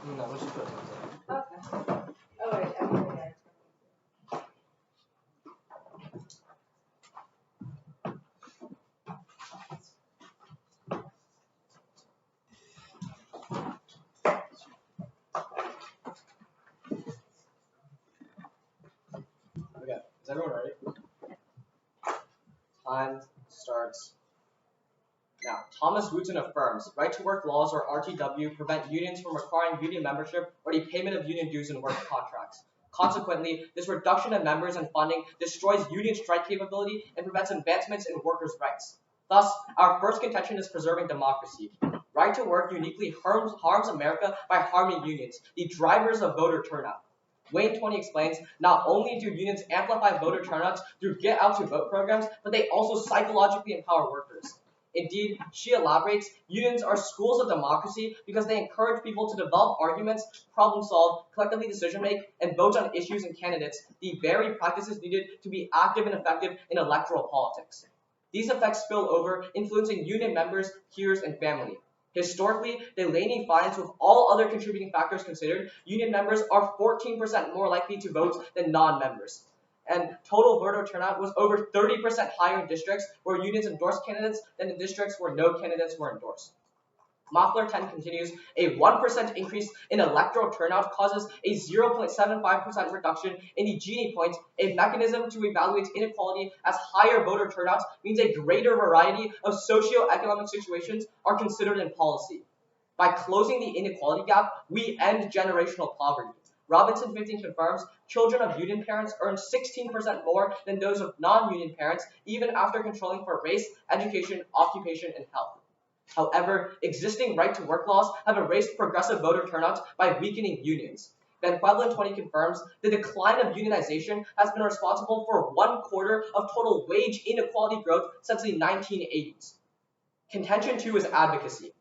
No, we should put it in. Okay. Oh wait, everything there. Okay, is everyone ready? Time starts now. Thomas Wootton affirms, right-to-work laws, or RTW, prevent unions from requiring union membership or the payment of union dues in work contracts. Consequently, this reduction in members and funding destroys union strike capability and prevents advancements in workers' rights. Thus, our first contention is preserving democracy. Right to work uniquely harms America by harming unions, the drivers of voter turnout. Wayne 20 explains, not only do unions amplify voter turnouts through get-out-to-vote programs, but they also psychologically empower workers. Indeed, she elaborates, unions are schools of democracy because they encourage people to develop arguments, problem solve, collectively decision make, and vote on issues and candidates, the very practices needed to be active and effective in electoral politics. These effects spill over, influencing union members, peers, and family. Historically, Delaney finds with all other contributing factors considered, union members are 14% more likely to vote than non-members. And total voter turnout was over 30% higher in districts where unions endorsed candidates than in districts where no candidates were endorsed. Mockler 10 continues, a 1% increase in electoral turnout causes a 0.75% reduction in the Gini point. A mechanism to evaluate inequality as higher voter turnouts means a greater variety of socio-economic situations are considered in policy. By closing the inequality gap, we end generational poverty. Robinson 15 confirms children of union parents earn 16% more than those of non-union parents, even after controlling for race, education, occupation, and health. However, existing right-to-work laws have erased progressive voter turnout by weakening unions. Van Pueblen 20 confirms the decline of unionization has been responsible for 1/4 of total wage inequality growth since the 1980s. Contention 2 is advocacy.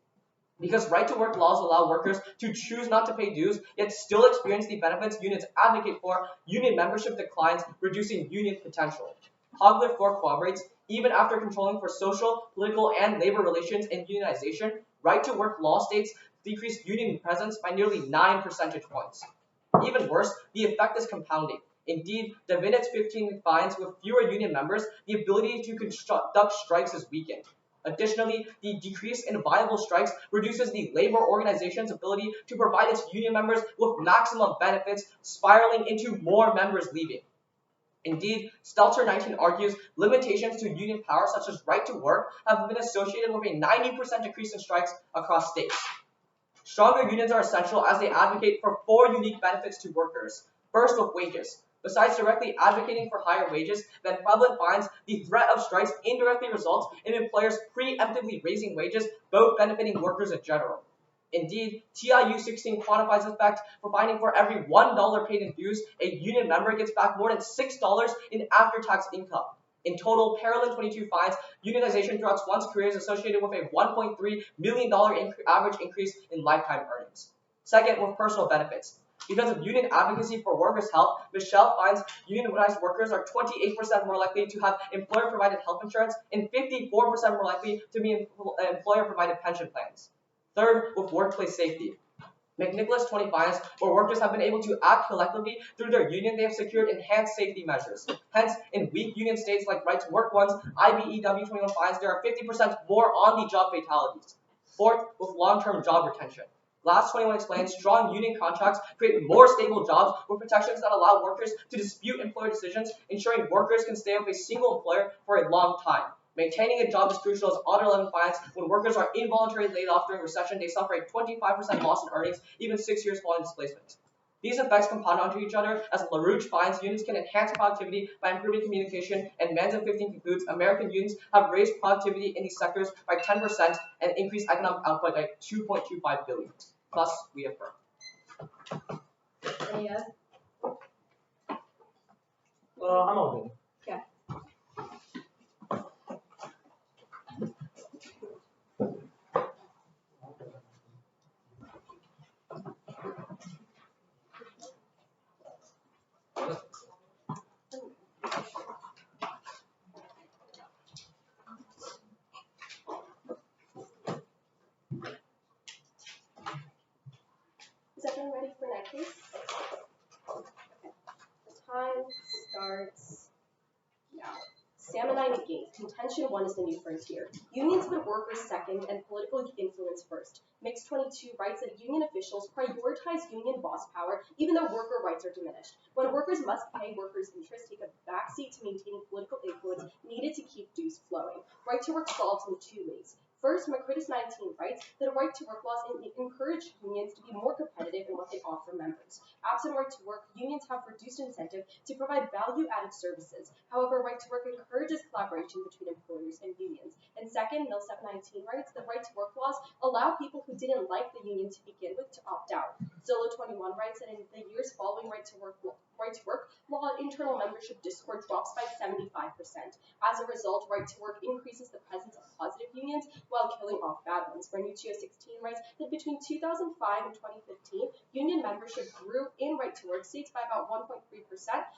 Because right-to-work laws allow workers to choose not to pay dues, yet still experience the benefits unions advocate for, union membership declines, reducing union potential. Hogler 4 corroborates, even after controlling for social, political, and labor relations and unionization, right-to-work law states decreased union presence by nearly 9 percentage points. Even worse, the effect is compounding. Indeed, Davinets 15 finds with fewer union members, the ability to conduct strikes is weakened. Additionally, the decrease in viable strikes reduces the labor organization's ability to provide its union members with maximum benefits, spiraling into more members leaving. Indeed, Stelter 19 argues limitations to union power such as right to work have been associated with a 90% decrease in strikes across states. Stronger unions are essential as they advocate for 4 unique benefits to workers. First, with wages. Besides directly advocating for higher wages, Van Pueblen finds the threat of strikes indirectly results in employers preemptively raising wages, both benefiting workers in general. Indeed, TIU 16 quantifies the fact for finding for every $1 paid in dues, a union member gets back more than $6 in after-tax income. In total, Parallel 22 finds unionization throughout one's career is associated with a $1.3 million average increase in lifetime earnings. Second, with personal benefits. Because of union advocacy for workers' health, Michelle finds unionized workers are 28% more likely to have employer-provided health insurance and 54% more likely to be employer-provided pension plans. Third, with workplace safety. McNicholas 20 finds where workers have been able to act collectively through their union, they have secured enhanced safety measures. Hence, in weak union states like right-to-work ones, IBEW 21 finds there are 50% more on-the-job fatalities. Fourth, with long-term job retention. Glass 21 explains strong union contracts create more stable jobs with protections that allow workers to dispute employer decisions, ensuring workers can stay with a single employer for a long time. Maintaining a job is crucial as Auto 11 finds when workers are involuntarily laid off during recession, they suffer a 25% loss in earnings even 6 years following displacement. These effects compound onto each other as LaRouche finds unions can enhance productivity by improving communication, and Manzo 15 concludes American unions have raised productivity in these sectors by 10% and increased economic output by $2.25 billion. Thus, we affirm. Any other? I'm all good. Okay. Is that ready for my case? Okay. The time starts now. Salmonine against. Contention 1 is the new frontier. Unions put workers second and political influence first. Mix 22 writes that union officials prioritize union boss power even though worker rights are diminished. When workers must pay, workers' interests take a backseat to maintaining political influence needed to keep dues flowing. Right to work solves in 2 ways. First, Macritus 19 writes that a right to work laws encourage unions to be more competitive in what they offer members. Absent right to work, unions have reduced incentive to provide value-added services. However, right to work encourages collaboration between employers and unions. And second, Mill 719 writes that right to work laws allow people who didn't like the union to begin with to opt out. Zillow 21 writes that in the years following right to work law, internal membership discord drops by 75%. As a result, right to work increases the presence of positive unions while killing off bad ones. Bernuccio 16 writes that between 2005 and 2015, union membership grew in right to work states by about 1.3%,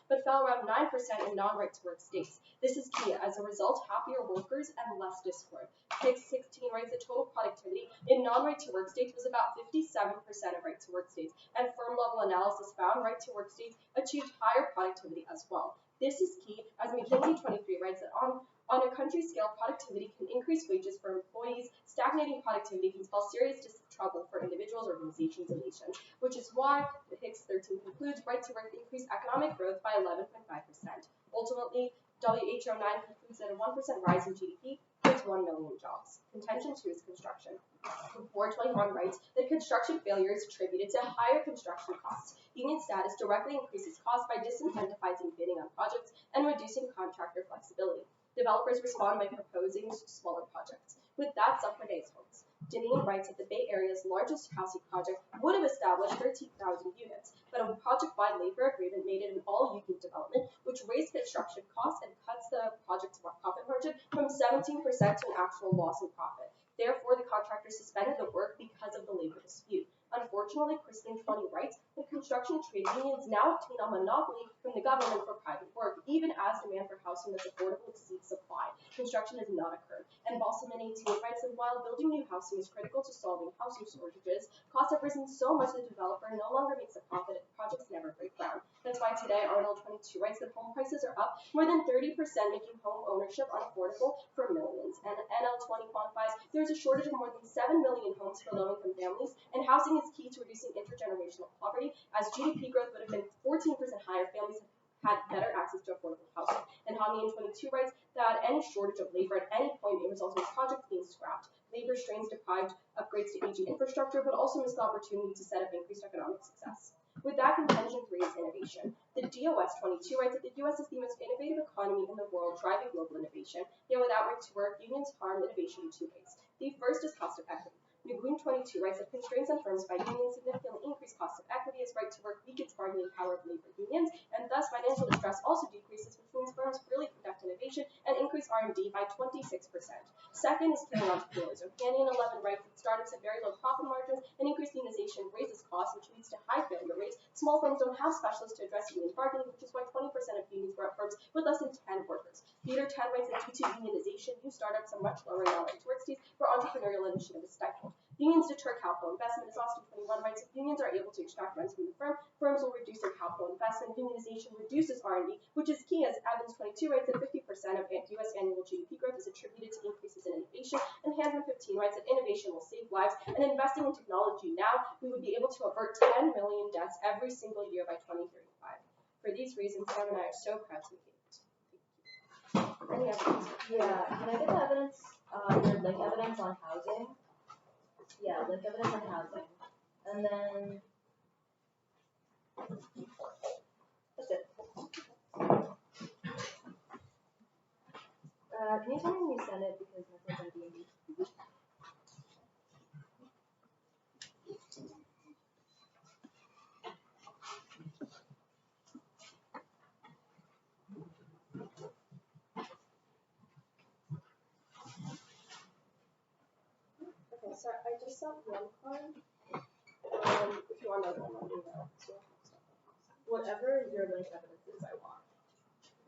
but fell around 9% in non-right to work states. This is key. As a result, happier workers and less discord. Hicks 16 writes that total productivity in non-right to work states was about 57% of right to work states, and firm level analysis found right to work states achieved higher productivity as well. This is key, as McKinsey 23 writes that on a country scale, productivity can increase wages for employees. Stagnating productivity can spell serious trouble for individuals, organizations, and nations, which is why the Hicks 13 concludes right to work increased economic growth by 11.5%. Ultimately, WHO 9 concludes that a 1% rise in GDP creates 1 million jobs. Contention 2 is construction. 421 writes that construction failure is attributed to higher construction costs. Union status directly increases costs by disincentivizing bidding on projects and reducing contractor flexibility. Developers respond by proposing smaller projects. With that, subsidize homes. Deneen writes that the Bay Area's largest housing project would have established 13,000 units, but a project-wide labor agreement made it an all-union development, which raised construction costs and cuts the project's profit margin from 17% to an actual loss in profit. Therefore, the contractor suspended the work because of the labor dispute. Unfortunately, Kristen 20 writes that construction trade unions now obtain a monopoly from the government for private work, even as demand for housing that's affordable exceeds supply. Construction has not occurred. And Balsaman 18 writes that while building new housing is critical to solving housing shortages, costs have risen so much that the developer no longer makes a profit and projects never break ground. That's why today Arnold 22 writes that home prices are up more than 30%, making home ownership unaffordable for millions. And NL 20 quantifies there is a shortage of more than 7 million homes for low-income families, and housing is key to reducing intergenerational poverty. As GDP growth would have been 14% higher, families had better access to affordable housing. And Hamian 22 writes that any shortage of labor at any point may result in projects being scrapped. Labor strains deprived upgrades to aging infrastructure, but also missed the opportunity to set up increased economic success. With that, contention 3 is innovation. The DOS 22 writes that the U.S. is the most innovative economy in the world, driving global innovation. Yet without right to work, unions harm innovation in 2 ways. The first is cost of equity. Nguyen 22 writes that constraints on firms by unions significantly increase cost of equity as right to work weakens bargaining power of labor unions, and thus financial distress also decreases, which means firms really conduct innovation and increase R&D by 26%. Second is killing entrepreneurs. O'Hanian 11 writes that startups have very low profit margins and increased unionization raises costs, which leads to high failure rates. Small firms don't have specialists to address union bargaining, which is why 20% of unions were at firms with less than 10 workers. Theater 10 writes that due to unionization, new startups are much lower in non-right to work states where entrepreneurial initiative is stifled. Unions deter capital investment. As Austin 21 writes, if unions are able to extract rents from the firm, firms will reduce their capital investment. Unionization reduces R&D, which is key, as Evans 22 writes that 50% of U.S. annual GDP growth is attributed to increases in innovation. And Hanman 15 writes that innovation will save lives, and investing in technology now, we would be able to avert 10 million deaths every single year by 2035. For these reasons, Sam and I are so proud to meet you. Any evidence? Yeah, can I get the evidence, your link evidence on housing? Yeah, link evidence on housing. And then, that's it. Can you tell me when you send it, because my phone's on D&D. Okay, so I just sent one card. If you want another one, let me know. So Whatever your link evidence is, I want.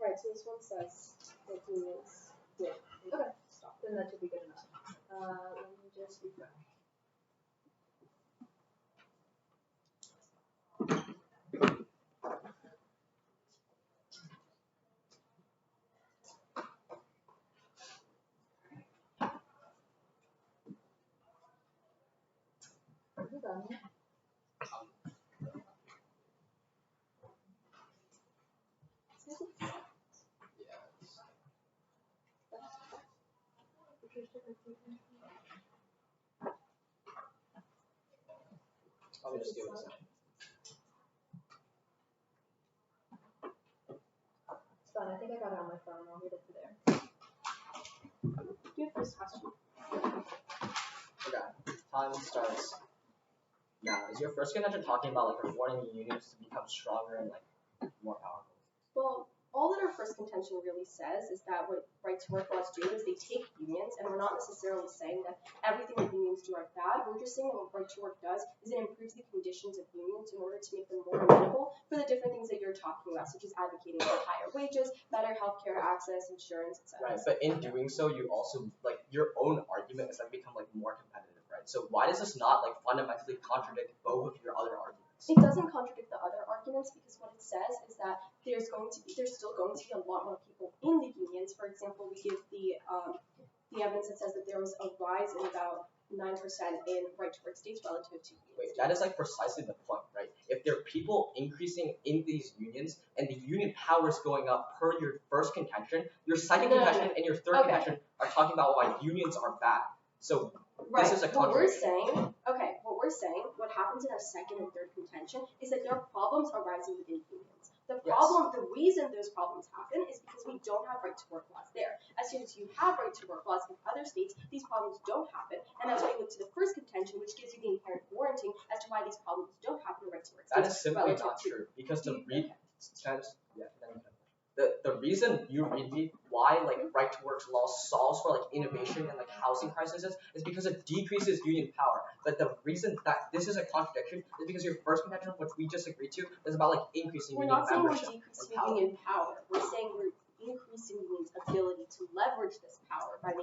right, so this one says that unions did. Okay. Stop. Then that should be good enough. Let me just refresh. Is it done? Let me just do it. It's done. I think I got it on my phone. I'll read it through there. You have this question. Okay. Time starts now. Is your first contention talking about like rewarding unions to become stronger and like more powerful? Well, all that our first contention really says is that what right to work laws do is they take unions, and we're not necessarily saying that everything that unions do are bad. We're just saying that what right to work does is it improves the conditions of unions in order to make them more amenable for the different things that you're talking about, such as advocating for higher wages, better healthcare access, insurance, etc. Right, but in doing so, you also like your own argument is like become like more competitive, right? So why does this not like fundamentally contradict both of your other arguments? It doesn't contradict the other arguments because what it says is that there's still going to be a lot more people in the unions. For example, we give the evidence that says that there was a rise in about 9% in right to work states relative to unions. Wait, that is like precisely the point, right? If there are people increasing in these unions and the union power is going up per your first contention, your second contention and your third contention are talking about why unions are bad. So right. This is a contradiction. What happens in our second and third contention is that there are problems arising within unions. The reason those problems happen is because we don't have right to work laws there. As soon as you have right to work laws in other states, these problems don't happen, and that's why you look to the first contention, which gives you the inherent warranting as to why these problems don't happen in right to work states. That is simply not true because the reason you read me why like right to work law solves for like innovation and like housing crises is because it decreases union power. But the reason that this is a contradiction is because your first contention, which we just agreed to, is about like increasing union membership. We're not saying we're decreasing union power. We're saying we're increasing unions' ability to leverage this power by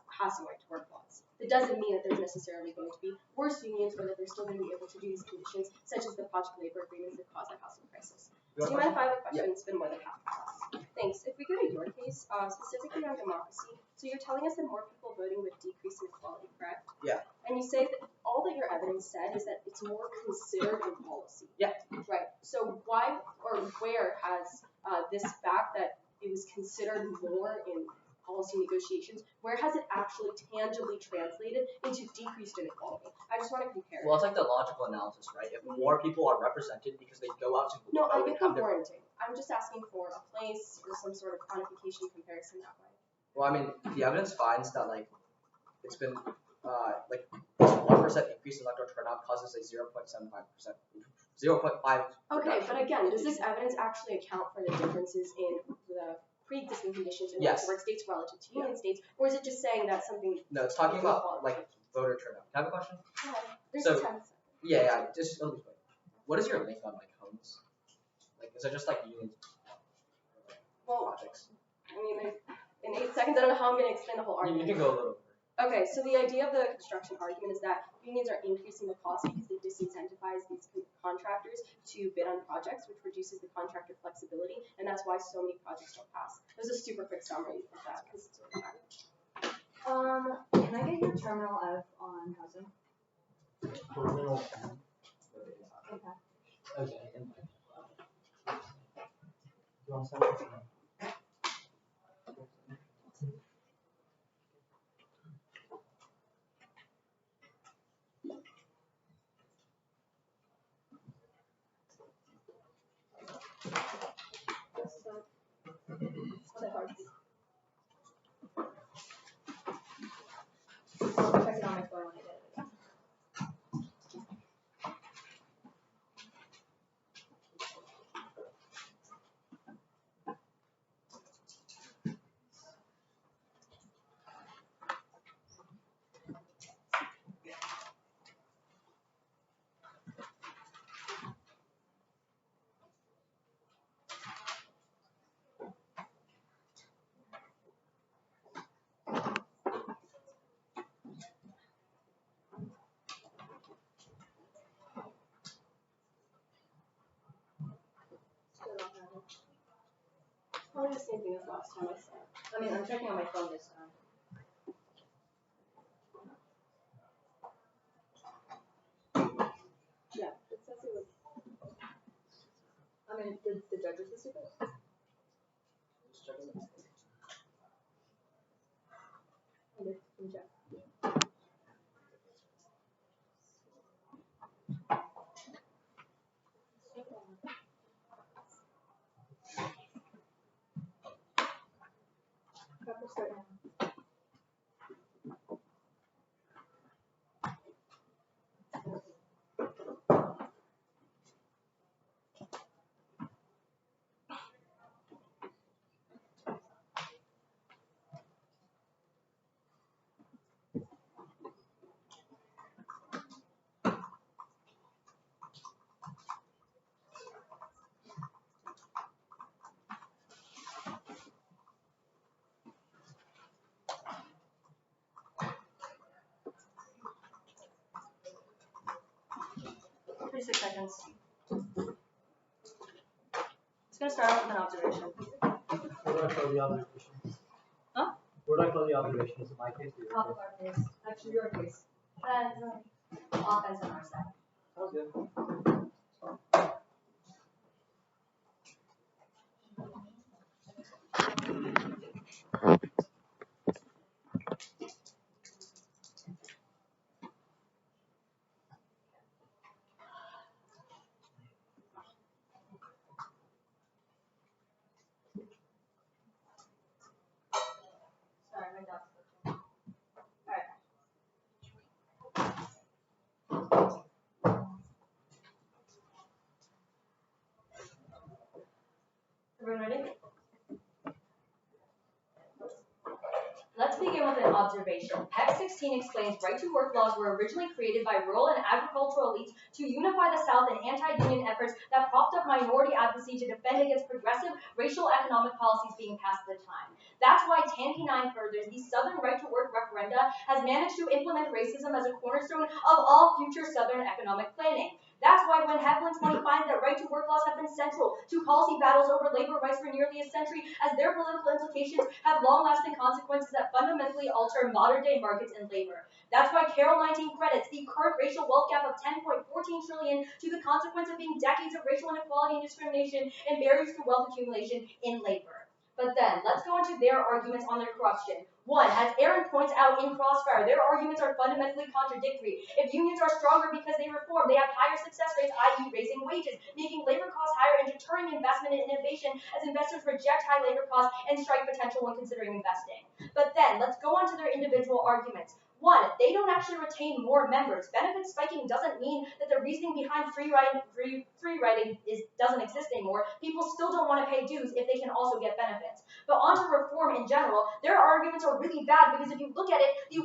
passing right to work laws. That doesn't mean that there's necessarily going to be worse unions or that they're still going to be able to do these conditions, such as the project labor agreements that cause a housing crisis. Do you mind if I have a question? It's been more than half an hour. Thanks. If we go to your case, specifically on democracy, so you're telling us that more people voting would decrease inequality, correct? Yeah. And you say that all that your evidence said is that it's more considered in policy. Yeah. Right. So why or where has this fact that it was considered more in policy negotiations, where has it actually tangibly translated into decreased inequality? I just want to compare. Well, it's like the logical analysis, right? If more people are represented because they go out to no, I get the warranting. I'm just asking for a place or some sort of quantification comparison that way. Well, I mean, the evidence finds that like it's been like 1% increase in electoral turnout causes a 0.75%, 0.5. Okay, but again, does this evidence actually account for the differences in the pre-existing conditions in work states relative to union states, or is it just saying that something? No, it's talking about like voter turnout. Can I have a question? There's so 10 seconds. yeah, just a little bit. What is your link on like homes? Like, is it just like union projects? I mean, in 8 seconds, I don't know how I'm going to explain the whole argument. You can go a little over. Okay, so the idea of the construction argument is that unions are increasing the cost because they disincentivize these contractors to bid on projects, which reduces the contractor flexibility, and that's why so many projects don't pass. There's a super quick summary of that because it's really hard. Can I get your terminal F on housing? Terminal F. Okay. Okay. You want to send it? I'll check it on my phone when I get it again. Probably the same thing as last time I said. I mean, I'm checking on my phone this time. I mean, did the judges receive it? Okay, can you check? Pepper start now. Seconds. It's gonna start off with an observation. Where do I fill the observation? Huh? Where do I fill the observation? Is it my case or your Top of case? our case. Actually, your case. Offense on our side. Sounds good. Sorry, my dog's cooking. Alright. Everyone ready? Let's begin with an observation. PEC 16 explains right-to-work laws were originally created by rural and agricultural elites to unify the South in anti-union efforts that propped up minority advocacy to defend against progressive racial economic policies being passed at the time. That's why TAN 9 furthers the Southern right-to-work referenda has managed to implement racism as a cornerstone of all future Southern economic planning. That's why when Heflin 20 finds that right-to-work laws have been central to policy battles over labor rights for nearly a century, as their political implications have long-lasting consequences that fundamentally alter modern-day markets and labor. That's why Carol 19 credits the current racial wealth gap of $10.14 trillion to the consequence of being decades of racial inequality and discrimination and barriers to wealth accumulation in labor. But then, let's go into their arguments on their corruption. One, as Aaron points out in Crossfire, their arguments are fundamentally contradictory. If unions are stronger because they reform, they have higher success rates, i.e. raising wages, making labor costs higher and deterring investment in innovation as investors reject high labor costs and strike potential when considering investing. But then, let's go on to their individual arguments. One, they don't actually retain more members. Benefit spiking doesn't mean that the reasoning behind free riding doesn't exist anymore. People still don't want to pay dues if they can also get benefits. But on to reform in general, their arguments are really bad because if you look at it, the 1%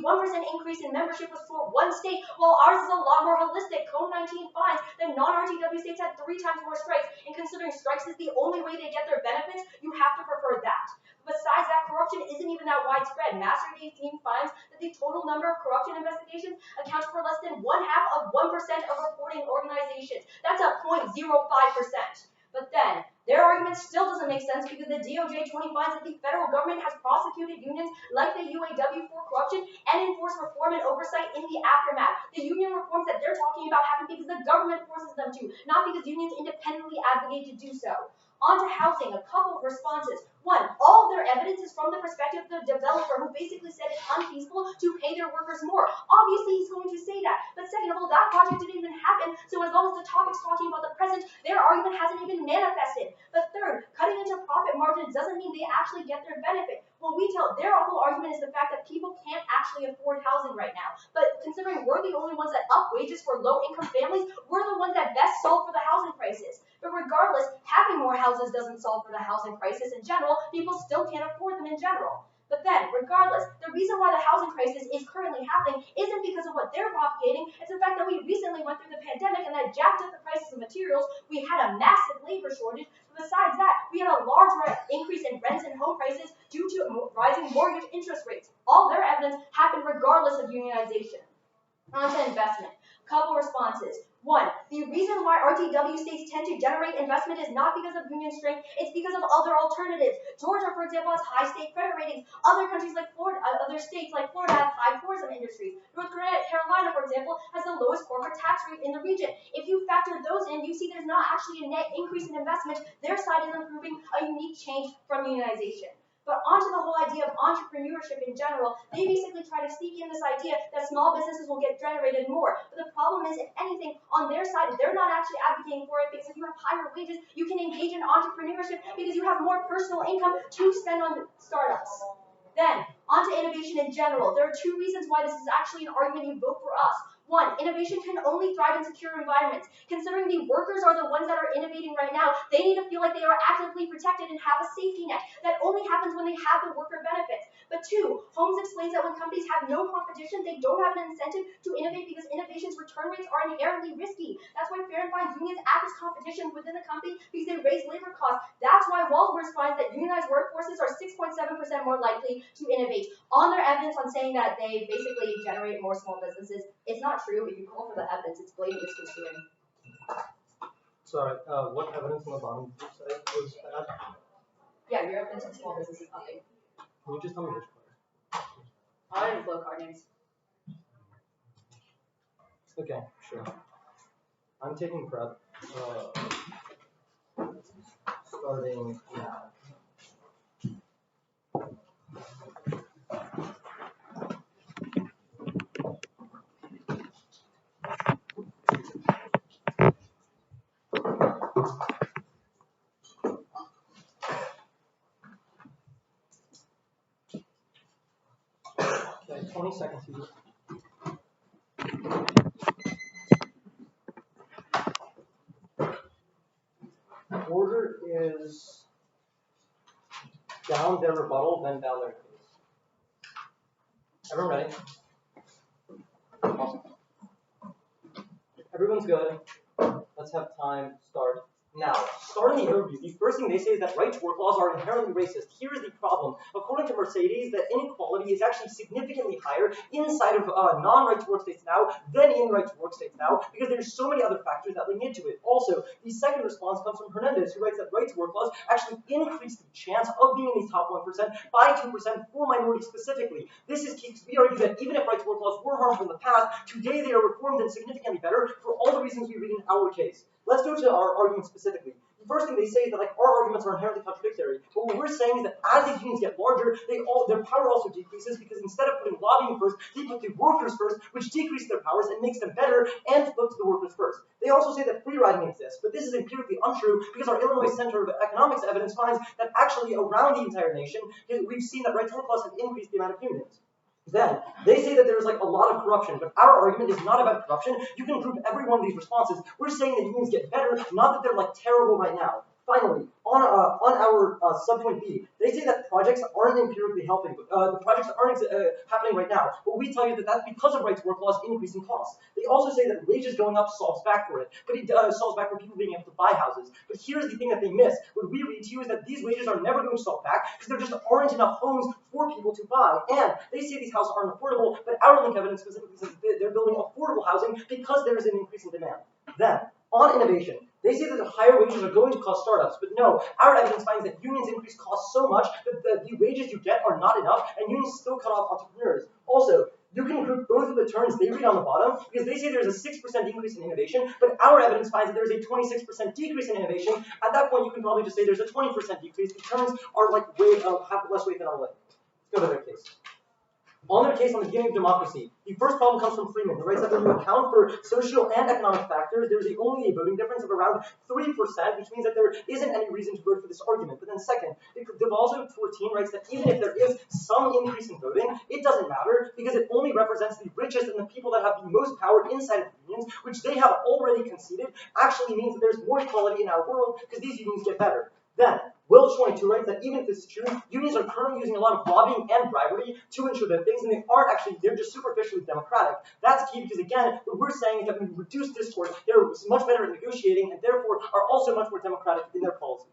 increase in membership was for one state, while ours is a lot more holistic. Code 19 finds that non-RTW states had 3 times more strikes, and considering strikes is the only way they get their benefits, you have to prefer that. Besides that, corruption isn't even that widespread. Master 18 finds that the total number of corruption investigations accounts for less than 1/2 of 1% of reporting organizations. That's a 0.05%. But then, their argument still doesn't make sense because the DOJ 20 finds that the federal government has prosecuted unions like the UAW for corruption and enforced reform and oversight in the aftermath. The union reforms that they're talking about happen because the government forces them to, not because unions independently advocate to do so. On to housing, a couple of responses. One, all of their evidence is from the perspective of the developer who basically said it's unfeasible to pay their workers more. Obviously, he's going to say that. But second of all, that project didn't even happen, so as long as the topic's talking about the present, their argument hasn't even manifested. But third, cutting into profit margins doesn't mean they actually get their benefit. Well, their whole argument is the fact that people can't actually afford housing right now. But considering we're the only ones that up wages for low-income families, we're the ones that best solve for the housing crisis. But regardless, having more houses doesn't solve for the housing crisis in general. People still can't afford them in general. But then, regardless, the reason why the housing crisis is currently happening isn't because of what they're propagating. It's the fact that we recently went through the pandemic and that jacked up the prices of materials. We had a massive labor shortage. But besides that, we had a large increase in rents and home prices due to rising mortgage interest rates. All their evidence happened regardless of unionization. On to investment. Couple responses. 1. The reason why RTW states tend to generate investment is not because of union strength, it's because of other alternatives. Georgia, for example, has high state credit ratings. Other countries like Florida, other states like Florida have high tourism industries. North Carolina, for example, has the lowest corporate tax rate in the region. If you factor those in, you see there's not actually a net increase in investment. Their side is improving a unique change from unionization. But onto the whole idea of entrepreneurship in general, they basically try to sneak in this idea that small businesses will get generated more. But the problem is, if anything, on their side, they're not actually advocating for it because if you have higher wages, you can engage in entrepreneurship because you have more personal income to spend on startups. Then, onto innovation in general. There are 2 reasons why this is actually an argument you vote for us. 1, innovation can only thrive in secure environments. Considering the workers are the ones that are innovating right now, they need to feel like they are actively protected and have a safety net. That only happens when they have the worker benefits. But 2, Holmes explains that when companies have no competition, they don't have an incentive to innovate because innovation's return rates are inherently risky. That's why Fair and Fine unions act as competition within the company because they raise labor costs. That's why Waldsworth finds that unionized workforces are 6.7% more likely to innovate. On their evidence on saying that they basically generate more small businesses, it's not true. If you call for the evidence, it's blatant misconstruing. Sorry, what evidence on the bottom side was that? Yeah, your evidence on small business is nothing. Can you just tell me which part? I didn't flow card names. Okay, sure. I'm taking prep. Starting now. Okay, 20 seconds here. Order is down their rebuttal, then down their case. Everyone ready? Awesome. Everyone's good. Let's have time start now. Starting the overview, the first thing they say is that right-to-work laws are inherently racist. Here is the problem. According to Mercedes, the inequality is actually significantly higher inside of non-right-to-work states now than in right-to-work states now because there's so many other factors that link into it. Also, the second response comes from Hernandez, who writes that right-to-work laws actually increase the chance of being in the top 1% by 2% for minorities specifically. This is key because we argue that even if right-to-work laws were harmful in the past, today they are reformed and significantly better for all the reasons we read in our case. Let's go to our argument specifically. The first thing they say is that our arguments are inherently contradictory. But what we're saying is that as these unions get larger, their power also decreases because instead of putting lobbying first, they put the workers first, which decreases their powers and makes them better and look to the workers first. They also say that free riding exists, but this is empirically untrue because our Illinois Center of Economics evidence finds that actually around the entire nation, we've seen that right-to-work laws have increased the amount of unions. Then, they say that there's a lot of corruption, but our argument is not about corruption. You can prove every one of these responses. We're saying that unions get better, not that they're terrible right now. Finally, on our subpoint B, they say that projects aren't empirically helping. The projects aren't happening right now, but we tell you that that's because of right-to-work laws increasing costs. They also say that wages going up solves back for it, but it solves back for people being able to buy houses. But here's the thing that they miss. What we read to you is that these wages are never going to solve back because there just aren't enough homes for people to buy. And they say these houses aren't affordable, but our link evidence specifically says they're building affordable housing because there is an increase in demand. Then, on innovation, they say that the higher wages are going to cost startups, but no, our evidence finds that unions increase costs so much that the wages you get are not enough, and unions still cut off entrepreneurs. Also, you can group both of the terms they read on the bottom because they say there's a 6% increase in innovation, but our evidence finds that there's a 26% decrease in innovation. At that point, you can probably just say there's a 20% decrease. The terms are have less weight than our weight. Let's go to their case. On their case on the beginning of democracy, the first problem comes from Freeman, who writes that when you account for social and economic factors, there's only a voting difference of around 3%, which means that there isn't any reason to vote for this argument. But then second, Devalzo 14 writes that even if there is some increase in voting, it doesn't matter because it only represents the richest and the people that have the most power inside of the unions, which they have already conceded, actually means that there's more equality in our world because these unions get better. Then, Will 22 writes that even if this is true, unions are currently using a lot of lobbying and bribery to ensure that things, and they aren't actually, they're just superficially democratic. That's key because, again, what we're saying is that when we reduce discourse, they're much better at negotiating and therefore are also much more democratic in their policies.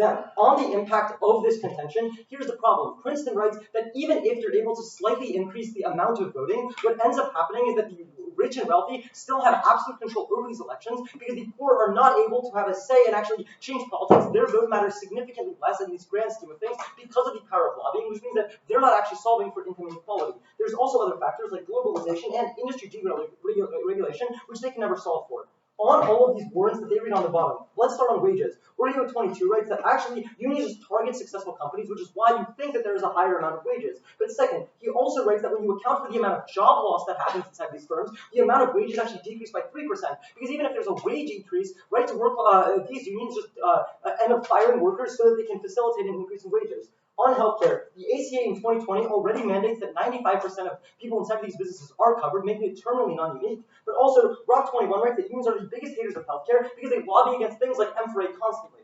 Then, on the impact of this contention, here's the problem. Princeton writes that even if you're able to slightly increase the amount of voting, what ends up happening is that the rich and wealthy still have absolute control over these elections because the poor are not able to have a say and actually change politics. Their vote matters significantly less in this grand scheme of things because of the power of lobbying, which means that they're not actually solving for income inequality. There's also other factors like globalization and industry deregulation, which they can never solve for. On all of these warrants that they read on the bottom, let's start on wages. Oreo 22 writes that actually unions target successful companies, which is why you think that there is a higher amount of wages. But second, he also writes that when you account for the amount of job loss that happens inside these firms, the amount of wages actually decreased by 3%. Because even if there's a wage increase, right to work, these unions just end up firing workers so that they can facilitate an increase in wages. On healthcare, the ACA in 2020 already mandates that 95% of people inside these businesses are covered, making it terminally non-unique. But also, Rock 21 writes that unions are the biggest haters of healthcare because they lobby against things like M4A constantly.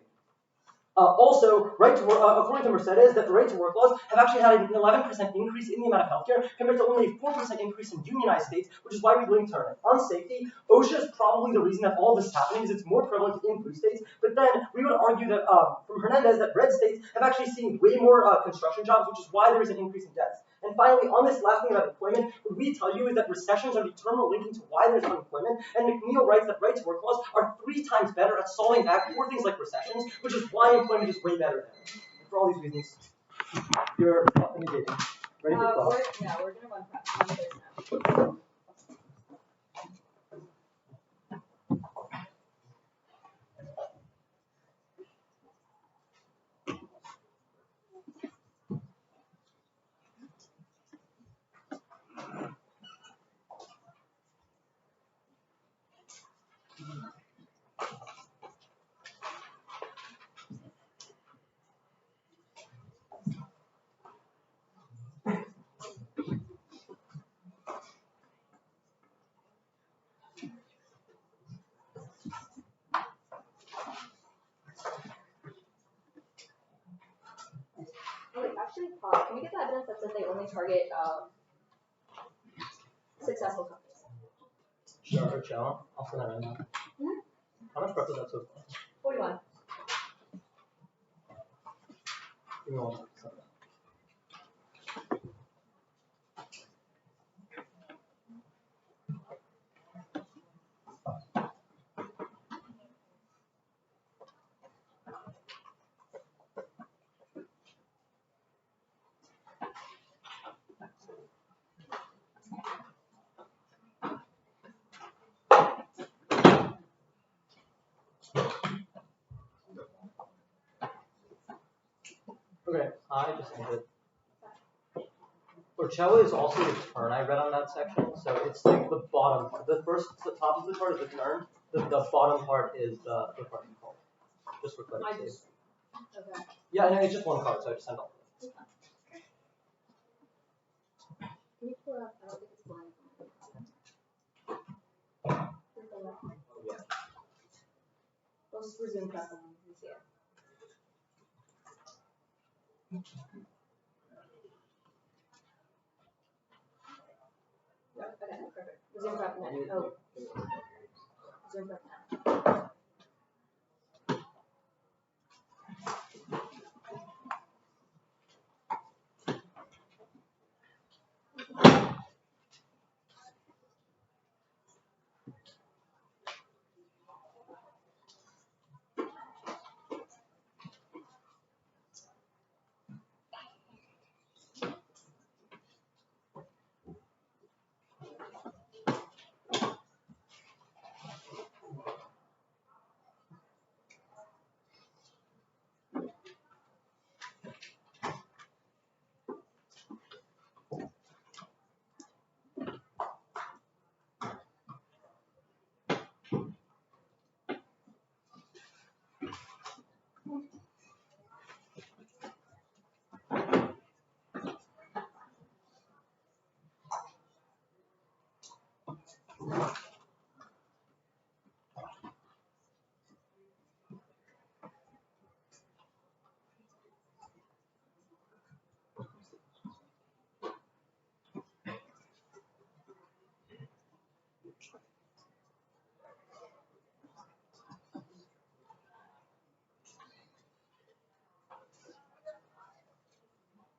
Also, according to Mercedes, that the right to work laws have actually had an 11% increase in the amount of healthcare compared to only a 4% increase in unionized states, which is why we blame Turner. On safety, OSHA is probably the reason that all this is happening because it's more prevalent in blue states. But then we would argue that from Hernandez that red states have actually seen way more construction jobs, which is why there is an increase in deaths. And finally, on this last thing about employment, what we tell you is that recessions are the terminal link into why there's unemployment, and McNeil writes that right to work laws are 3 times better at solving that for things like recessions, which is why employment is way better than. And for all these reasons, you're intimidating. Ready for class? We're gonna run prep now. Wait, actually, can we get the evidence that says they only target successful companies? Sure, Joe. I'll send that right now. Hmm? How much prep is that so far? 41. Give me 1 second. Okay, I just ended. Urcello is also the turn I read on that section, so it's like the bottom part. The top of the part is the turn. The bottom part is the part you call. Just for clarity. Okay. Yeah, no, it's just 1 card, so I just sent all of it. Can you pull it up? I don't think it's blind. Yeah. We'll just resume prep and we see it. Okay, perfect. Resume prep now. Oh. Resume prep now.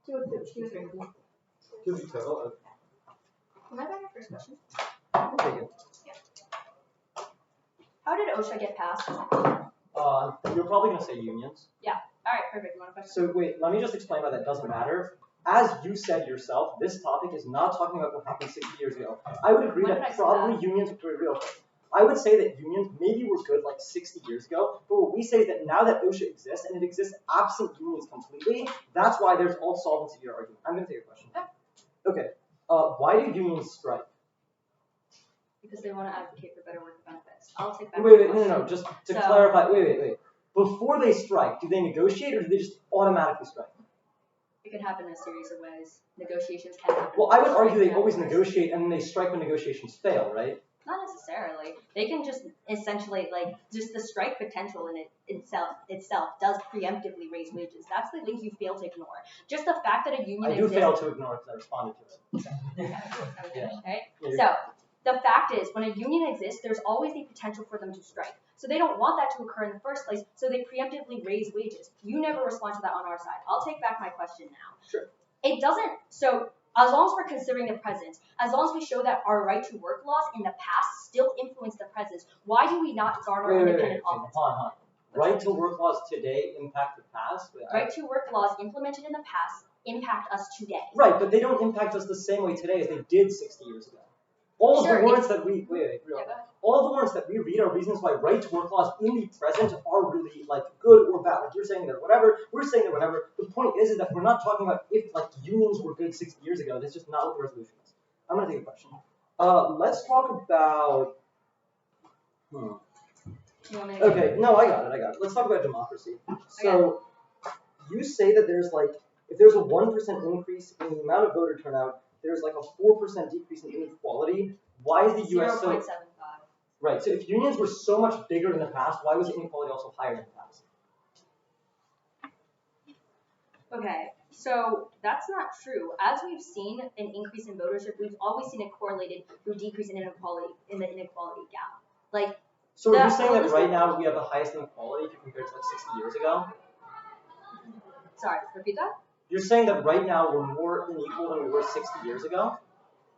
She was ready. 2 total. Can I back your first question? Okay, good. How did OSHA get passed? You're probably gonna say unions. All right, perfect. You want a question? So wait, let me just explain why that doesn't matter. As you said yourself, this topic is not talking about what happened 60 years ago. I would agree When did I that say probably that? unions were real. I would say that unions maybe were good like 60 years ago, but what we say is that now that OSHA exists, and it exists absent unions completely, that's why there's all solvency to your argument. I'm going to take a question. Okay. Why do unions strike? Because they want to advocate for better work benefits. I'll take that. Wait, no, just to So- clarify, wait. Before they strike, do they negotiate or do they just automatically strike? It can happen in a series of ways. Negotiations can happen. Well, I would argue they Strike always can happen. negotiate and then they strike when negotiations fail, right? Not necessarily. They can just essentially just the strike potential in itself does preemptively raise wages. That's the link you fail to ignore. Just the fact that a union I do exists. fail to ignore it because I responded to it. Right? Yeah, So the fact is, when a union exists, there's always the potential for them to strike. So they don't want that to occur in the first place, so they preemptively raise wages. You never respond to that on our side. I'll take back my question now. Sure. It doesn't, so as long as we're considering the present, as long as we show that our right to work laws in the past still influence the present, why do we not garner independent office? Hold on. Right to work laws today impact the past? Right to work laws implemented in the past impact us today. Right, but they don't impact us the same way today as they did 60 years ago. All Sure, of the warrants that we all of the warrants that we read are reasons why right to work laws in the present are really like good or bad. Like you're saying they're whatever, we're saying they're whatever. The point is that we're not talking about if like unions were good 60 years ago. That's just not what the resolution is. I'm gonna take a question. Let's talk about. Okay, no, I got it. Let's talk about democracy. So, you say that there's like, if there's a 1% increase in the amount of voter turnout, there's like a 4% decrease in inequality. Why is the U.S. so? 0.75. Right. So if unions were so much bigger in the past, why was inequality also higher in the past? Okay, so that's not true. As we've seen an increase in votership, we've always seen it correlated to a decrease in inequality in the inequality gap. Like. So are you saying that right now we have the highest inequality if you compare it to like 60 years ago? Sorry, repeat that? You're saying that right now we're more unequal than we were 60 years ago?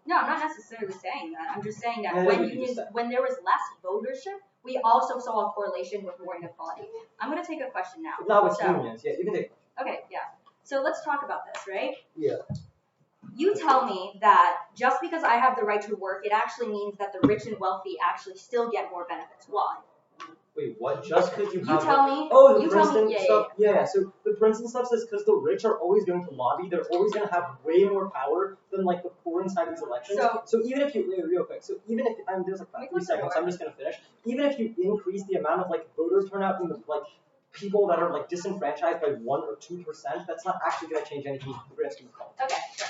No, I'm not necessarily saying that. I'm just saying that Yeah, when there was less votership, we also saw a correlation with more inequality. I'm going to take a question now. Not with unions. Yeah, you can take a question. Okay, yeah. So let's talk about this, right? Yeah. You tell me that just because I have the right to work, it actually means that the rich and wealthy actually still get more benefits. Why? Wait, what? Just because you have... tell me. Oh, the You tell Princeton me. stuff? Yeah. So the Princeton stuff says because the rich are always going to lobby, they're always going to have way more power than like the poor inside these elections. So even if you... Wait, real quick. So even if... there's like 3 seconds, I'm just going to finish. Even if you increase the amount of like voter turnout in the like people that are like disenfranchised by 1 or 2%, that's not actually going to change anything. Okay, sure.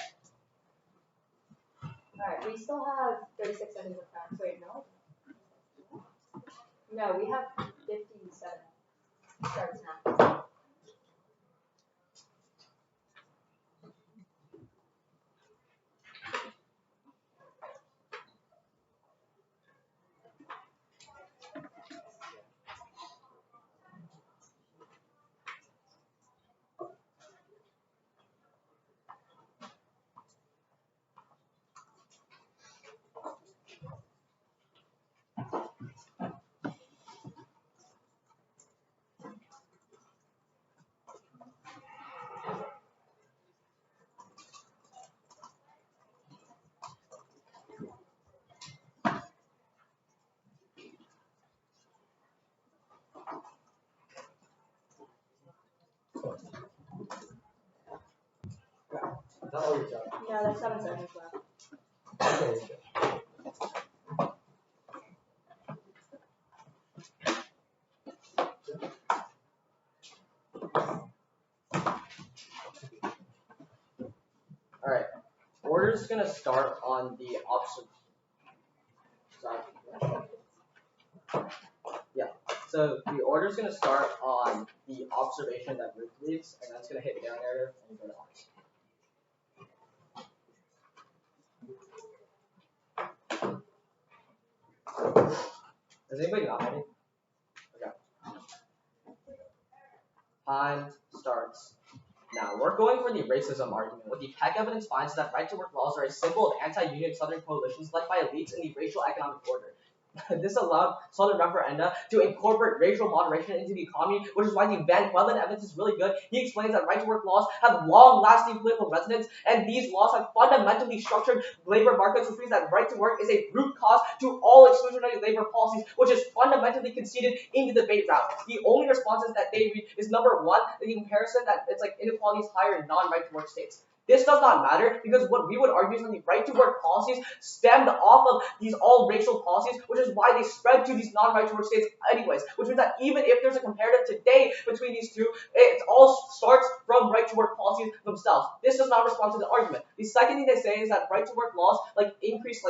Alright, we still have 36 seconds of time. Wait, no? No, we have 57. Starts now. Yeah, there's 7 seconds left. Okay. Alright. We're just gonna start on the So the order's gonna start on the observation that Ruth leaves, and that's gonna hit their narrative and go to ours. Is anybody not ready? Okay. Time starts Now, we're going for the racism argument. What the Peck evidence finds is that right-to-work laws are a symbol of anti-union Southern coalitions led by elites in the racial economic order. This allowed Southern referenda to incorporate racial moderation into the economy, which is why the Van Quellen evidence is really good. He explains that right-to-work laws have long-lasting political resonance, and these laws have fundamentally structured labor markets, which means that right-to-work is a root cause to all exclusionary labor policies, which is fundamentally conceded in the debate round. The only responses that they read is number one, the comparison that it's like inequality is higher in non-right-to-work states. This does not matter because what we would argue is that the right-to-work policies stemmed off of these all-racial policies, which is why they spread to these non-right-to-work states anyways, which means that even if there's a comparative today between these two, it all starts from right-to-work policies themselves. This does not respond to the argument. The second thing they say is that right-to-work laws increase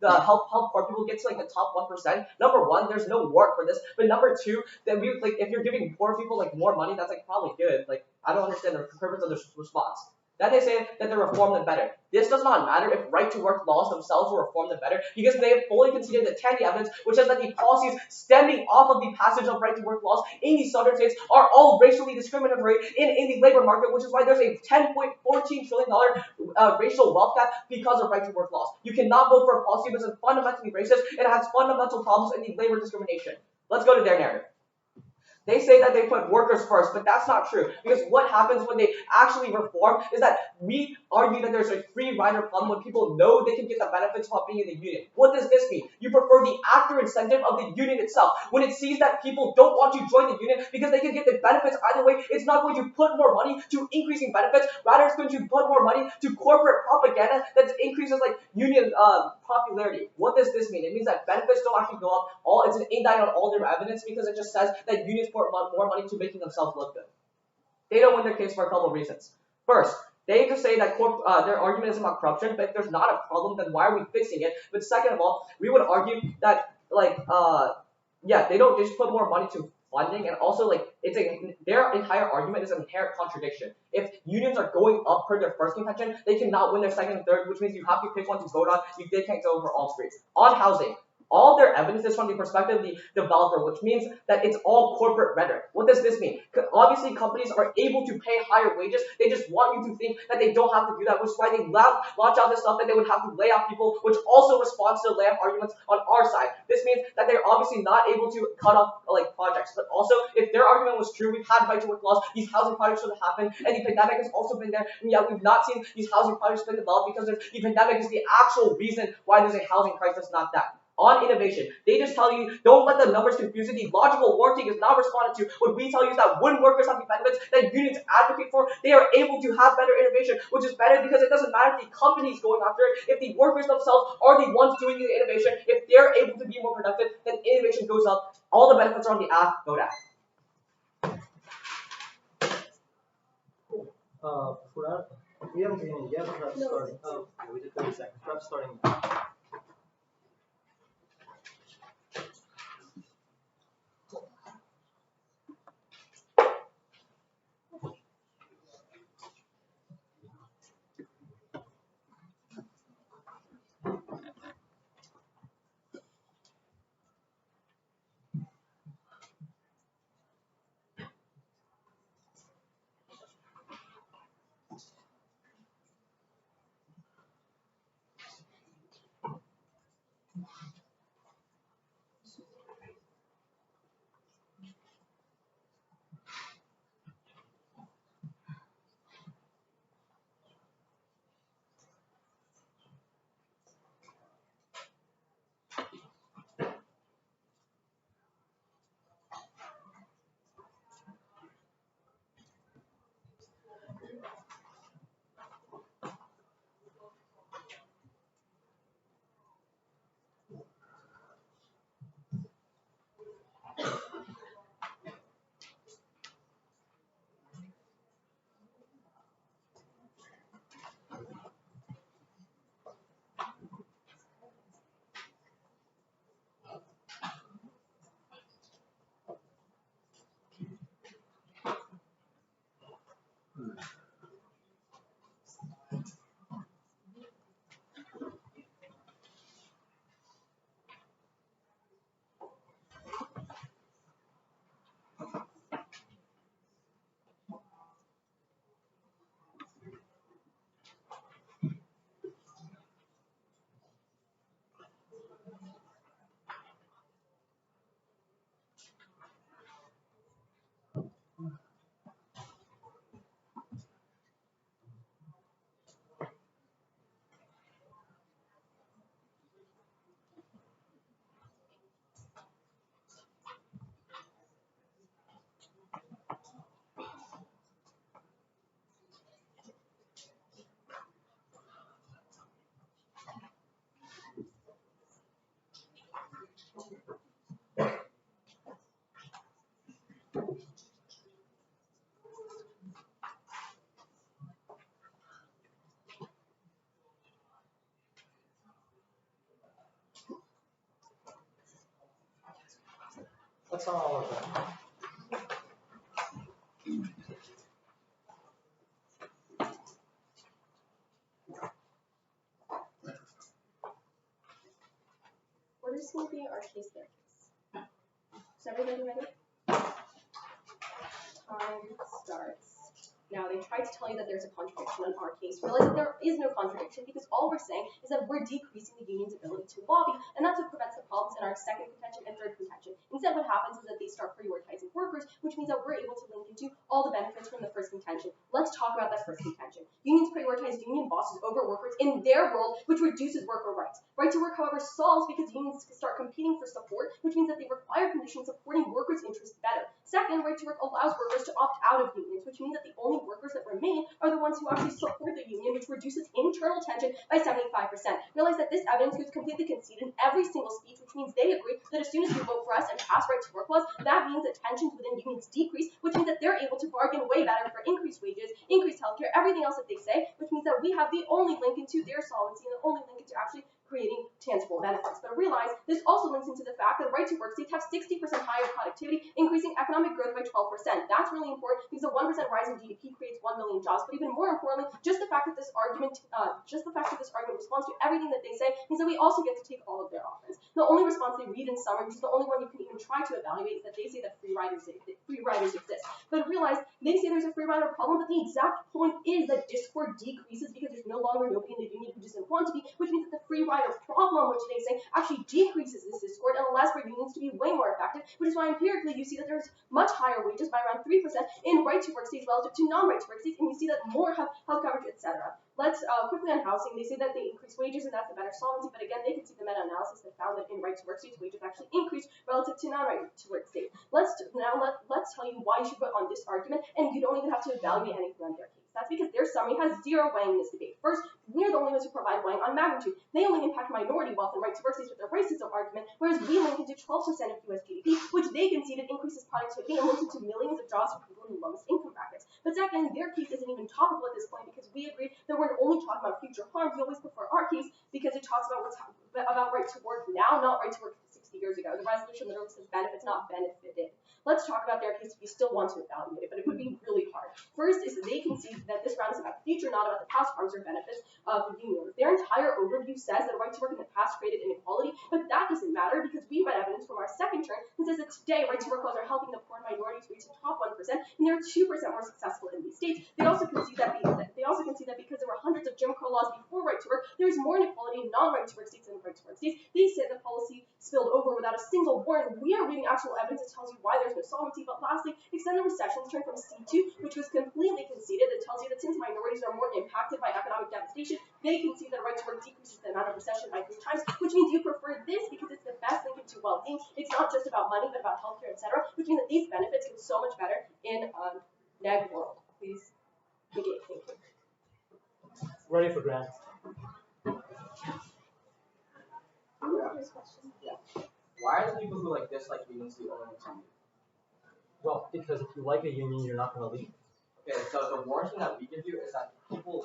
the help poor people get to the top 1%. Number one, there's no work for this. But number two, that we if you're giving poor people more money, that's probably good. I don't understand the purpose of this response. Then they say that they're reformed and better. This does not matter if right-to-work laws themselves were reformed and better, because they have fully conceded the Tandy evidence, which says that the policies stemming off of the passage of right-to-work laws in these southern states are all racially discriminatory in the labor market, which is why there's a $10.14 trillion racial wealth gap because of right-to-work laws. You cannot vote for a policy which is fundamentally racist and has fundamental problems in the labor discrimination. Let's go to their narrative. They say that they put workers first, but that's not true. Because what happens when they actually reform is that we argue that there's a free rider problem when people know they can get the benefits while being in the union. What does this mean? You prefer the actor incentive of the union itself. When it sees that people don't want to join the union because they can get the benefits either way, it's not going to put more money to increasing benefits. Rather, it's going to put more money to corporate propaganda that increases union popularity. What does this mean? It means that benefits don't actually go up. It's an indict on all their evidence because it just says that unions put more money to making themselves look good. They don't win their case for a couple of reasons. First, they just say that their argument is about corruption, but if there's not a problem, then why are we fixing it? But second of all, we would argue that they don't just put more money to funding, and also their entire argument is an inherent contradiction. If unions are going up per their first contention, they cannot win their second and third, which means you have to pick one to vote on. They can't go for all three. On housing, all their evidence is from the perspective of the developer, which means that it's all corporate rhetoric. What does this mean? Obviously, companies are able to pay higher wages. They just want you to think that they don't have to do that, which is why they launch out this stuff that they would have to lay off people, which also responds to the layoff arguments on our side. This means that they're obviously not able to cut off projects. But also, if their argument was true, we've had right-to-work laws, these housing projects would have happened, and the pandemic has also been there, and yet we've not seen these housing projects been developed because the pandemic is the actual reason why there's a housing crisis, not that. On innovation, they just tell you, don't let the numbers confuse you. The logical warranty is not responded to. What we tell you is that when workers have the benefits that unions advocate for, they are able to have better innovation, which is better because it doesn't matter if the company's going after it. If the workers themselves are the ones doing the innovation, if they're able to be more productive, then innovation goes up. All the benefits are on the app. Vote app. For that, we haven't beginning yet. Perhaps starting. We did 30 seconds. Perhaps starting. That's not all of them. We're just going to be our case there. Is everybody ready? Time starts. Now, they tried to tell you that there's a contradiction in our case. Realize that there is no contradiction because all we're saying is that we're decreasing the union's ability to lobby, and that's what prevents the problems in our second contention and third contention. Instead, what happens is that they start prioritizing workers, which means that we're able to link into all the benefits from the first contention. Let's talk about that first contention. Unions prioritize union bosses over workers in their world, which reduces worker rights. Right to work, however, solves because unions start competing for support, which means that they require conditions supporting workers' interests better. Second, right to work allows workers to opt out of unions, which means that the only workers that remain are the ones who actually support the union, which reduces internal tension by 75%. Realize that this evidence was completely conceded in every single speech, which means they agree that as soon as you vote for us and pass right to work laws, that means that tensions within unions decrease, which means that they're able to bargain way better for increased wages, increased healthcare, everything else that they say, which means that we have the only link into their solvency and the only link into actually creating tangible benefits. But realize this also links into the fact that right to work states have 60% higher productivity, increasing economic growth by 12%. That's really important because a 1% rise in GDP creates 1 million jobs. But even more importantly, just the fact that this argument responds to everything that they say means that we also get to take all of their offense. The only response they read in summary, which is the only one you can even try to evaluate, is that they say that free riders exist. But realize they say there's a free rider problem, but the exact point is that discord decreases because there's no longer nobody in the union who doesn't want to be, which means that the free rider problem, which they say actually decreases this discord and allows for unions to be way more effective, which is why empirically you see that there's much higher wages by around 3% in right to work states relative to non-right to work states, and you see that more health coverage, etc. Let's quickly on housing. They say that they increase wages and that's a better solvency, but again, they can see the meta-analysis that found that in right to work states, wages actually increase relative to non-right to work states. Let's tell you why you should vote on this argument, and you don't even have to evaluate anything on their case. That's because their summary has zero weighing in this debate. First, we're the only ones who provide weighing on magnitude. They only impact minority wealth and right to work states with their racism argument, whereas we link into 12% of US GDP, which they conceded increases productivity and links into millions of jobs for people in the lowest income brackets. But second, their case isn't even topical at this point because we agreed that we're only talking about future harm. We always prefer our case because it talks about about right to work now, not right to work 60 years ago. The resolution literally says benefits, not benefited. Let's talk about their case if you still want to evaluate it, but it would be really hard. First is that they concede that this round is about the future, not about the past harms or benefits of the union. Their entire overview says that right to work in the past created inequality, but that doesn't matter because we read evidence from our second turn that says that today right to work laws are helping the poor and minorities reach the top 1%, and they're 2% more successful in these states. They also concede that because there were hundreds of Jim Crow laws before right to work, there's more inequality in non-right to work states than right to work states. They said the policy spilled over without a single warrant. We are reading actual evidence that tells you why there's no solvency. But lastly, extended recessions turn from C2, which was completely conceded. It tells you that since minorities are more impacted by economic devastation, they concede that right to work decreases the amount of recession by 3 times, which means you prefer this because it's the best link into well-being. It's not just about money, but about healthcare, etc., which means that these benefits get so much better in a neg world. Please begin thinking. Ready for grant. Yeah. Why are the people who like dislike unions the only ones who leave? Well, because if you like a union, you're not going to leave. Okay, so the warranty that we give you is that people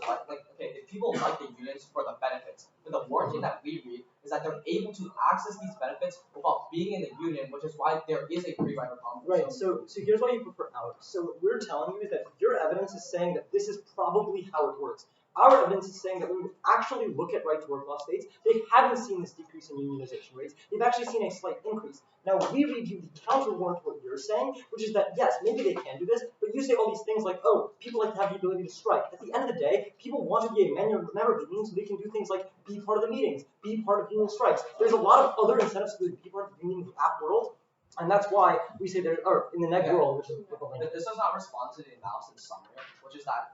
if people like the unions for the benefits, but the warranty that we read is that they're able to access these benefits without being in the union, which is why there is a free rider problem. Right, so here's why you prefer out. So what we're telling you is that your evidence is saying that this is probably how it works. Our evidence is saying that when we actually look at right to work law states, they haven't seen this decrease in unionization rates. They've actually seen a slight increase. Now, we read you the counter warrant to what you're saying, which is that, yes, maybe they can do this, but you say all these things like, oh, people like to have the ability to strike. At the end of the day, people want to be a member of the union so they can do things like be part of the meetings, be part of union strikes. There's a lot of other incentives to be part of the union in the app world, and that's why we say there are in the neg world, which is what the link. This does not respond to the analysis summary, which is that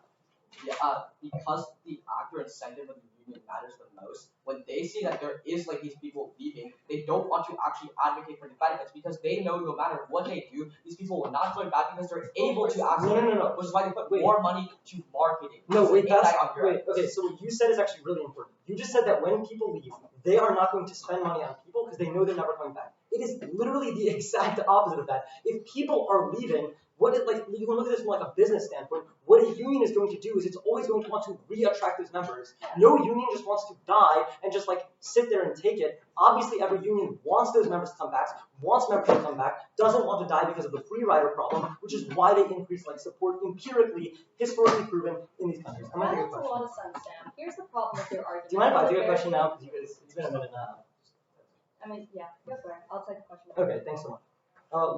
because the actor incentive of the union matters the most, when they see that there is like these people leaving, they don't want to actually advocate for the benefits because they know no matter what they do, these people will not join back because they're able to actually. No. Which is why they put more money to marketing. Okay, so what you said is actually really important. You just said that when people leave, they are not going to spend money on people because they know they're never coming back. It is literally the exact opposite of that. If people are leaving, you can look at this from like a business standpoint. What a union is going to do is it's always going to want to re-attract those members. No union just wants to die and just like sit there and take it. Obviously, every union wants those members to come back, wants membership to come back, doesn't want to die because of the free rider problem, which is why they increase like support empirically, historically proven in these countries. I'm gonna take a That makes a question. lot of sense, Sam. Here's the problem with your argument. Do you mind if I do a question now? Because it's been a minute now. I mean, yeah, go for it. I'll take the question. Okay, thanks so much.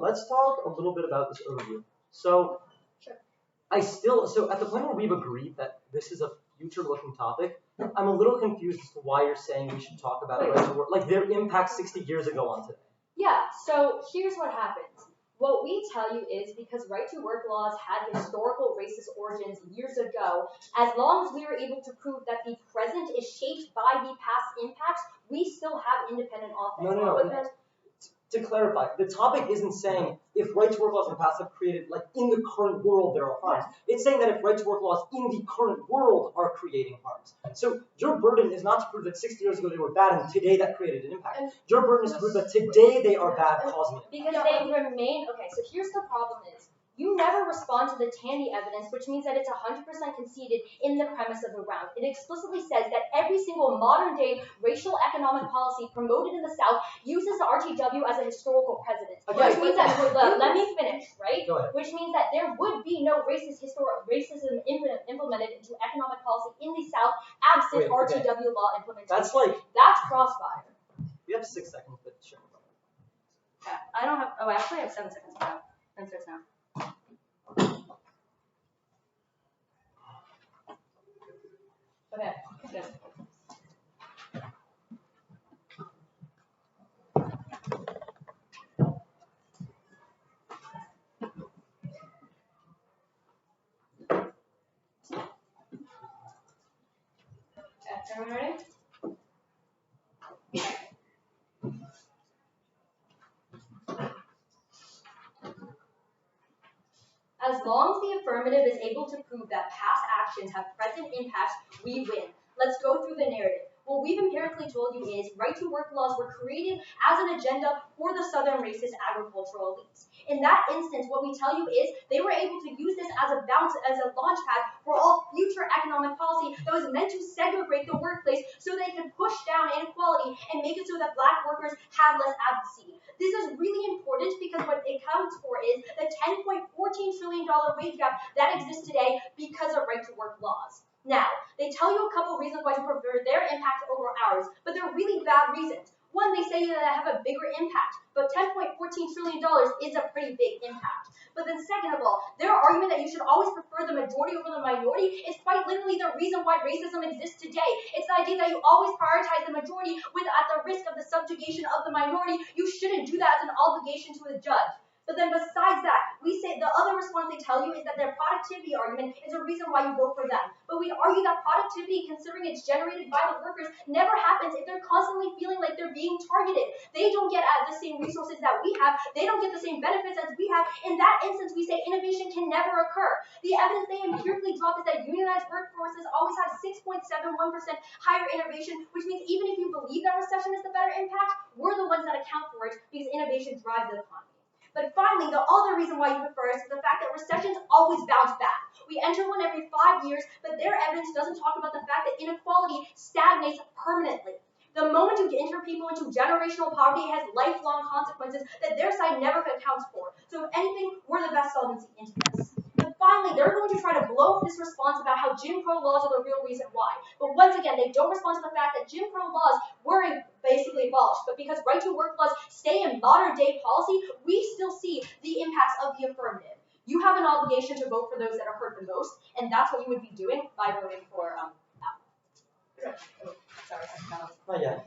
Let's talk a little bit about this overview. So, Sure. So at the point where we've agreed that this is a future-looking topic, I'm a little confused as to why you're saying we should talk about right to work, like their impact 60 years ago on today. Yeah, so here's what happens. What we tell you is because right to work laws had historical racist origins years ago, as long as we are able to prove that the present is shaped by the past impacts, we still have independent offense. No. To clarify, the topic isn't saying if right to work laws in the past have created, like in the current world, there are harms. It's saying that if right to work laws in the current world are creating harms. So your burden is not to prove that 60 years ago they were bad and today that created an impact. Your burden is to prove that today they are bad, causing it. Because they remain, okay, so here's the problem is, you never respond to the Tandy evidence, which means that it's 100% conceded in the premise of the round. It explicitly says that every single modern-day racial economic policy promoted in the South uses the RTW as a historical precedent. Okay. Which means that, let me finish, right? Go ahead. Which means that there would be no racism implemented into economic policy in the South absent RTW law implementation. That's crossfire. We have 6 seconds, but sure. Okay. I don't have, oh, I actually have 7 seconds now. 10 6 now. Okay, good. Everyone ready? As long as the affirmative is able to prove that past actions have present impacts, we win. Let's go through the narrative. What we've empirically told you is right to work laws were created as an agenda for the Southern racist agricultural elites. In that instance, what we tell you is they were able to use this as a launch pad for all future economic policy that was meant to segregate the workplace so they could push down inequality and make it so that Black workers have less advocacy. This is really important because what it counts for is the $10.14 trillion wage gap that exists today because of right to work laws. Now, they tell you a couple reasons why to prefer their impact over ours, but they're really bad reasons. One, they say that I have a bigger impact, but $10.14 trillion is a pretty big impact. But then second of all, their argument that you should always prefer the majority over the minority is quite literally the reason why racism exists today. It's the idea that you always prioritize the majority at the risk of the subjugation of the minority. You shouldn't do that as an obligation to a judge. But then besides that, we say the other response they tell you is that their productivity argument is a reason why you vote for them. But we argue that productivity, considering it's generated by the workers, never happens if they're constantly feeling like they're being targeted. They don't get at the same resources that we have. They don't get the same benefits as we have. In that instance, we say innovation can never occur. The evidence they empirically drop is that unionized workforces always have 6.71% higher innovation, which means even if you believe that recession is the better impact, we're the ones that account for it because innovation drives the economy. But finally, the other reason why you prefer us is the fact that recessions always bounce back. We enter one every 5 years, but their evidence doesn't talk about the fact that inequality stagnates permanently. The moment you enter people into generational poverty, it has lifelong consequences that their side never accounts for. So if anything, we're the best solvency into this. But finally, they're going to try to blow up this response about how Jim Crow laws are the real reason why. But once again, they don't respond to the fact that Jim Crow laws were basically abolished. But because right to work laws stay in modern day policy, we still see the impacts of the affirmative. You have an obligation to vote for those that are hurt the most, and that's what you would be doing by voting for sorry, Not yet.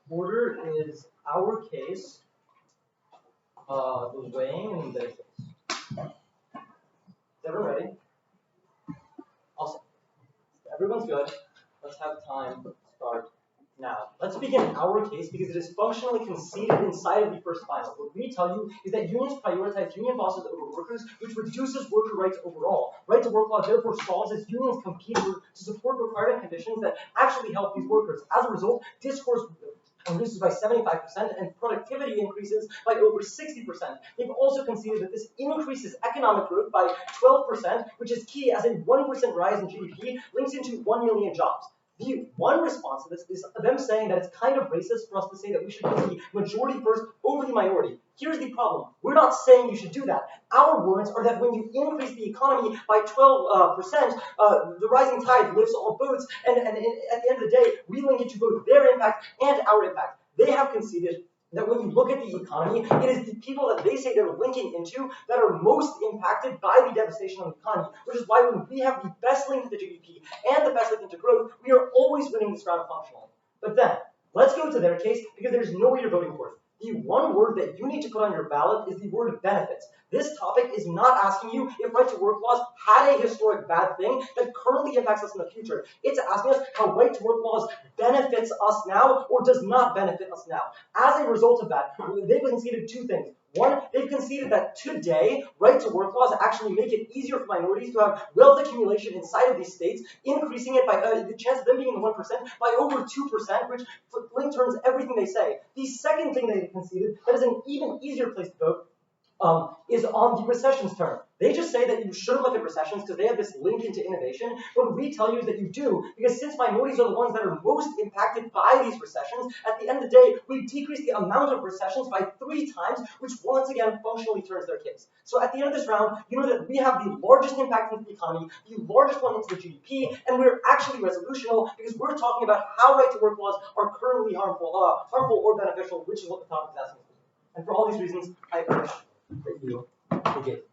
Order is our case, the weighing, and their case. Is everyone ready? Awesome. Everyone's good. Let's have time to start now. Let's begin our case because it is functionally conceded inside of the first final. What we tell you is that unions prioritize union bosses over workers, which reduces worker rights overall. Right to work law therefore stalls as unions compete to support requirement conditions that actually help these workers. As a result, discourse reduces by 75% and productivity increases by over 60%. They've also conceded that this increases economic growth by 12%, which is key as a 1% rise in GDP links into 1 million jobs. The one response to this is them saying that it's kind of racist for us to say that we should put the majority first over the minority. Here's the problem. We're not saying you should do that. Our words are that when you increase the economy by 12%, the rising tide lifts all boats, and at the end of the day, we link it to both their impact and our impact. They have conceded that when you look at the economy, it is the people that they say they're linking into that are most impacted by the devastation on the economy, which is why when we have the best link to the GDP and the best link into growth, we are always winning this round functionally. But then, let's go to their case, because there's no way you're voting for it. The one word that you need to put on your ballot is the word benefits. This topic is not asking you if right to work laws had a historic bad thing that currently impacts us in the future. It's asking us how right to work laws benefits us now or does not benefit us now. As a result of that, they've conceded two things. One, they've conceded that today, right to work laws actually make it easier for minorities to have wealth accumulation inside of these states, increasing it by the chance of them being in the 1% by over 2%, which turns everything they say. The second thing they've conceded that is an even easier place to vote is on the recessions term. They just say that you shouldn't look at recessions because they have this link into innovation. What we tell you is that you do, because since minorities are the ones that are most impacted by these recessions, at the end of the day, we decrease the amount of recessions by 3 times, which once again functionally turns their case. So at the end of this round, you know that we have the largest impact into the economy, the largest one into the GDP, and we're actually resolutional because we're talking about how right to work laws are currently harmful or beneficial, which is what the topic is asking. And for all these reasons, I urge that you take it.